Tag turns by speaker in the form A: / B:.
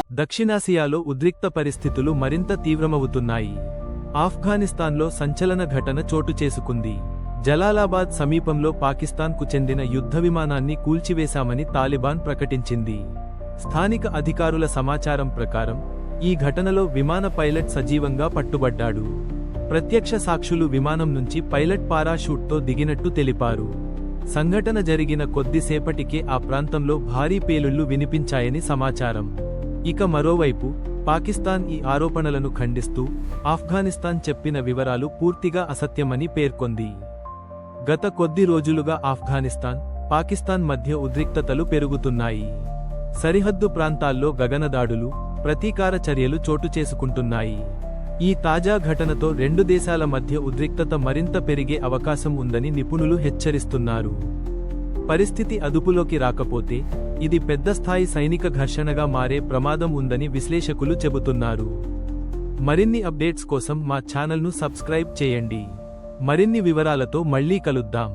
A: దక్షిణాసియాలో ఉద్రిక్త పరిస్థితులు మరింత తీవ్రమవుతున్నాయి. ఆఫ్ఘనిస్తాన్లో సంచలన ఘటన చోటు చేసుకుంది. జలాలాబాద్ సమీపంలో పాకిస్తాన్కు చెందిన యుద్ధ విమానాన్ని కూల్చివేశామని తాలిబాన్ ప్రకటించింది. స్థానిక అధికారుల సమాచారం ప్రకారం ఈ ఘటనలో విమాన పైలట్ సజీవంగా పట్టుబడ్డాడు. ప్రత్యక్ష సాక్షులు విమానం నుంచి పైలట్ పారాషూట్తో దిగినట్టు తెలిపారు. సంఘటన జరిగిన కొద్దిసేపటికే ఆ ప్రాంతంలో భారీ పేలుళ్లు వినిపించాయని సమాచారం. ఇక మరోవైపు పాకిస్తాన్ ఈ ఆరోపణలను ఖండిస్తూ ఆఫ్ఘనిస్తాన్ చెప్పిన వివరాలు పూర్తిగా అసత్యమని పేర్కొంది. గత కొద్ది రోజులుగా ఆఫ్ఘనిస్తాన్, పాకిస్తాన్ మధ్య ఉద్రిక్తతలు పెరుగుతున్నాయి. సరిహద్దు ప్రాంతాల్లో గగనదాడులు, ప్రతీకార చర్యలు చోటు చేసుకుంటున్నాయి. ఈ తాజా ఘటనతో రెండు దేశాల మధ్య ఉద్రిక్తత మరింత పెరిగే అవకాశం ఉందని నిపుణులు హెచ్చరిస్తున్నారు. పరిస్థితి అదుపులోకి రాకపోతే ఇది పెద్ద స్థాయి సైనిక ఘర్షణగా మారే ప్రమాదం ఉందని విశ్లేషకులు చెబుతున్నారు. మరిన్ని అప్డేట్స్ కోసం మా ఛానల్ను సబ్స్క్రైబ్ చేయండి. మరిన్ని వివరాలతో మళ్ళీ కలుద్దాం.